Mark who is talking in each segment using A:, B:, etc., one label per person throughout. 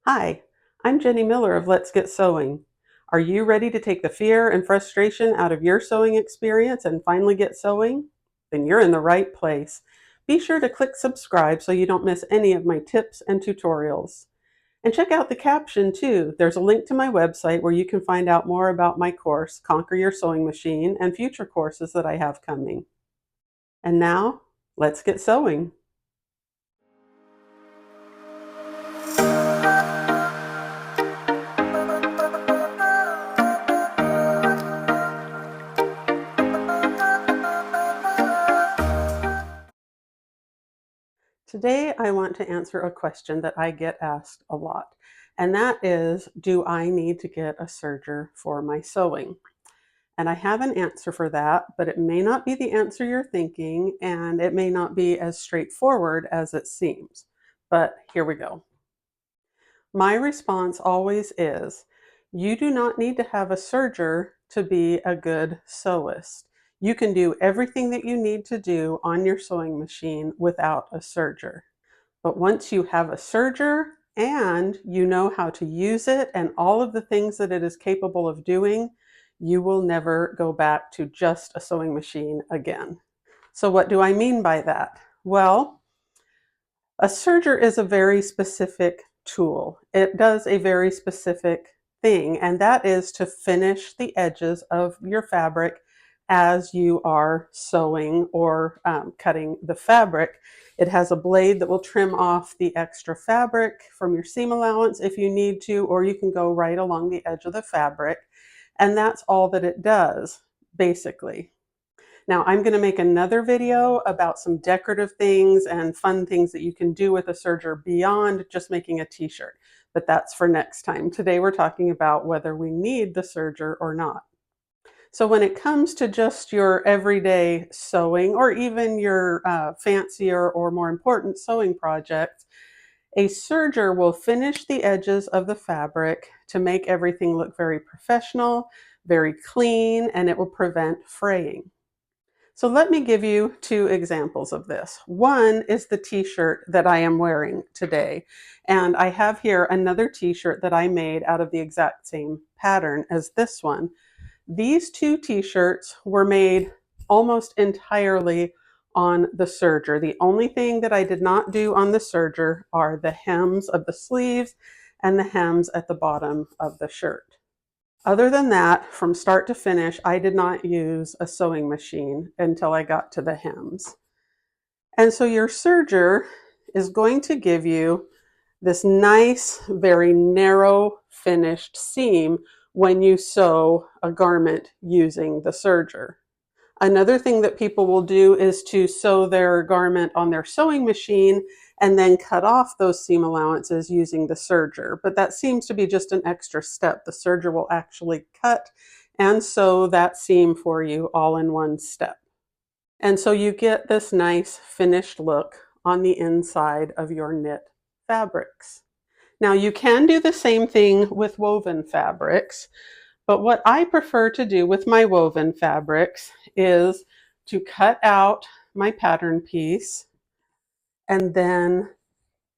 A: Hi, I'm Jenny Miller of Let's Get Sewing. Are you ready to take the fear and frustration out of your sewing experience and finally get sewing? Then you're in the right place. Be sure to click subscribe so you don't miss any of my tips and tutorials. And check out the caption too. There's a link to my website where you can find out more about my course, Conquer Your Sewing Machine, and future courses that I have coming. And now, let's get sewing. Today, I want to answer a question that I get asked a lot, and that is, do I need to get a serger for my sewing? And I have an answer for that, but it may not be the answer you're thinking, and it may not be as straightforward as it seems. But here we go. My response always is, you do not need to have a serger to be a good sewist. You can do everything that you need to do on your sewing machine without a serger. But once you have a serger and you know how to use it and all of the things that it is capable of doing, you will never go back to just a sewing machine again. So what do I mean by that? Well, a serger is a very specific tool. It does a very specific thing, and that is to finish the edges of your fabric as you are sewing or cutting the fabric. It has a blade that will trim off the extra fabric from your seam allowance if you need to, or you can go right along the edge of the fabric. And that's all that it does, basically. Now, I'm going to make another video about some decorative things and fun things that you can do with a serger beyond just making a t-shirt, but that's for next time. Today, we're talking about whether we need the serger or not. So when it comes to just your everyday sewing or even your fancier or more important sewing projects, a serger will finish the edges of the fabric to make everything look very professional, very clean, and it will prevent fraying. So let me give you two examples of this. One is the t-shirt that I am wearing today. And I have here another t-shirt that I made out of the exact same pattern as this one. These two t-shirts were made almost entirely on the serger. The only thing that I did not do on the serger are the hems of the sleeves and the hems at the bottom of the shirt. Other than that, from start to finish, I did not use a sewing machine until I got to the hems. And so your serger is going to give you this nice, very narrow finished seam when you sew a garment using the serger. Another thing that people will do is to sew their garment on their sewing machine and then cut off those seam allowances using the serger. But that seems to be just an extra step. The serger will actually cut and sew that seam for you all in one step. And so you get this nice finished look on the inside of your knit fabrics. Now you can do the same thing with woven fabrics. But what I prefer to do with my woven fabrics is to cut out my pattern piece and then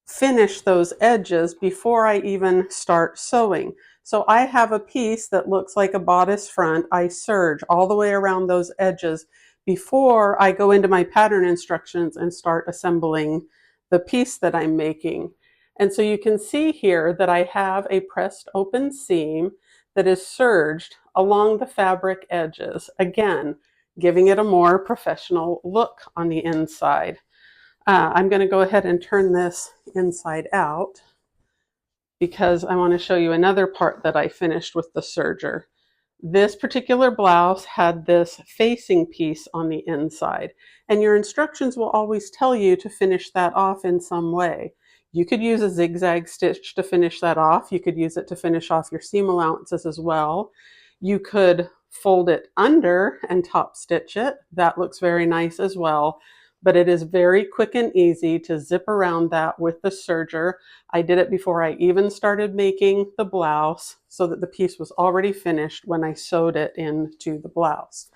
A: finish those edges before I even start sewing. So I have a piece that looks like a bodice front. I serge all the way around those edges before I go into my pattern instructions and start assembling the piece that I'm making. And so you can see here that I have a pressed open seam that is serged along the fabric edges, again, giving it a more professional look on the inside. I'm going to go ahead and turn this inside out because I want to show you another part that I finished with the serger. This particular blouse had this facing piece on the inside, and your instructions will always tell you to finish that off in some way. You could use a zigzag stitch to finish that off. You could use it to finish off your seam allowances as well. You could fold it under and top stitch it. That looks very nice as well. But it is very quick and easy to zip around that with the serger. I did it before I even started making the blouse so that the piece was already finished when I sewed it into the blouse.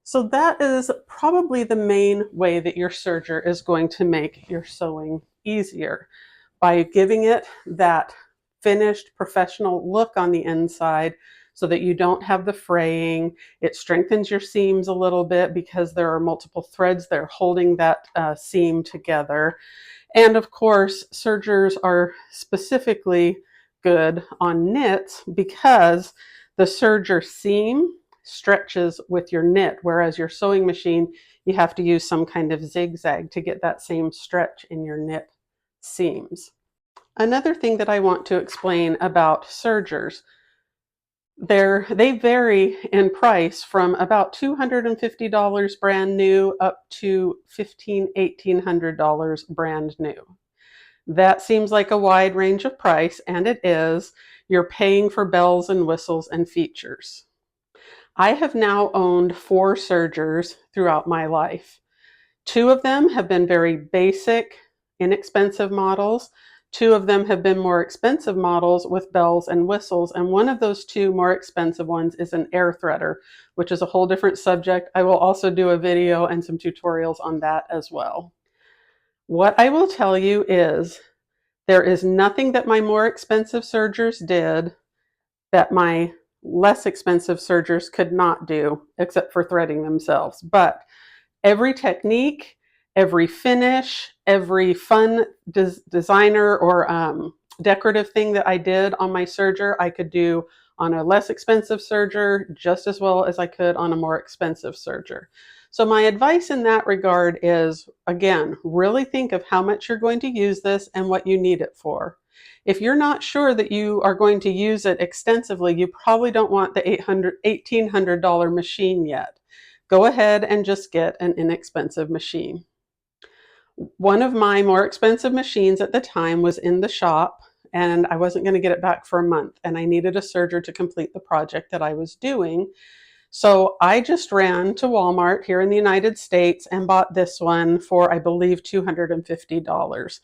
A: So that is probably the main way that your serger is going to make your sewing easier, by giving it that finished professional look on the inside so that you don't have the fraying. It strengthens your seams a little bit because there are multiple threads that are holding that seam together. And of course, sergers are specifically good on knits because the serger seam stretches with your knit, whereas your sewing machine, you have to use some kind of zigzag to get that same stretch in your knit seams. Another thing that I want to explain about sergers, they vary in price from about $250 brand new up to $1,800 brand new. That seems like a wide range of price, and it is. You're paying for bells and whistles and features. I have now owned 4 sergers throughout my life. 2 of them have been very basic, inexpensive models. 2 of them have been more expensive models with bells and whistles, and one of those 2 more expensive ones is an air threader, which is a whole different subject. I will also do a video and some tutorials on that as well. What I will tell you is there is nothing that my more expensive sergers did that my less expensive sergers could not do, except for threading themselves. But every technique, every finish, every fun designer or decorative thing that I did on my serger, I could do on a less expensive serger just as well as I could on a more expensive serger. So my advice in that regard is, again, really think of how much you're going to use this and what you need it for. If you're not sure that you are going to use it extensively, you probably don't want the $1,800 machine yet. Go ahead and just get an inexpensive machine. One of my more expensive machines at the time was in the shop, and I wasn't going to get it back for a month, and I needed a serger to complete the project that I was doing. So I just ran to Walmart here in the United States and bought this one for, I believe, $250.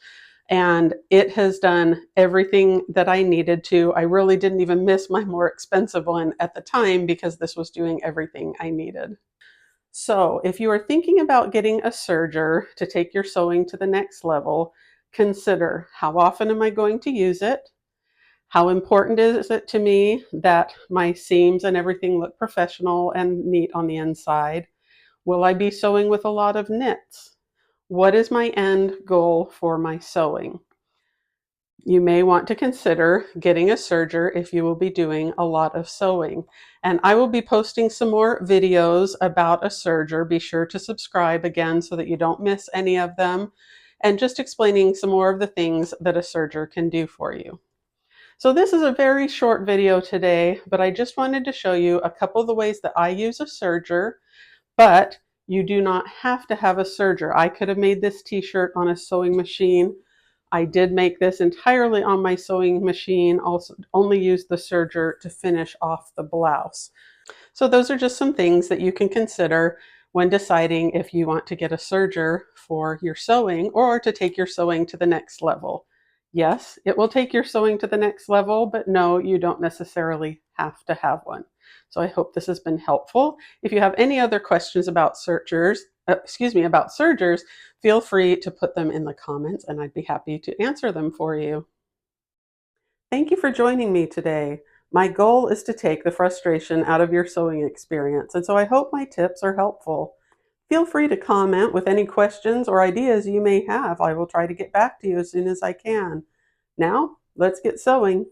A: And it has done everything that I needed to. I really didn't even miss my more expensive one at the time because this was doing everything I needed. So if you are thinking about getting a serger to take your sewing to the next level, consider, how often am I going to use it? How important is it to me that my seams and everything look professional and neat on the inside? Will I be sewing with a lot of knits? What is my end goal for my sewing? You may want to consider getting a serger if you will be doing a lot of sewing. And I will be posting some more videos about a serger. Be sure to subscribe again so that you don't miss any of them. And just explaining some more of the things that a serger can do for you. So this is a very short video today, but I just wanted to show you a couple of the ways that I use a serger, but you do not have to have a serger. I could have made this t-shirt on a sewing machine. I did make this entirely on my sewing machine, also only used the serger to finish off the blouse. So those are just some things that you can consider when deciding if you want to get a serger for your sewing or to take your sewing to the next level. Yes, it will take your sewing to the next level, but no, you don't necessarily have to have one. So I hope this has been helpful. If you have any other questions about sergers, feel free to put them in the comments and I'd be happy to answer them for you. Thank you for joining me today. My goal is to take the frustration out of your sewing experience, and so I hope my tips are helpful. Feel free to comment with any questions or ideas you may have. I will try to get back to you as soon as I can. Now, let's get sewing.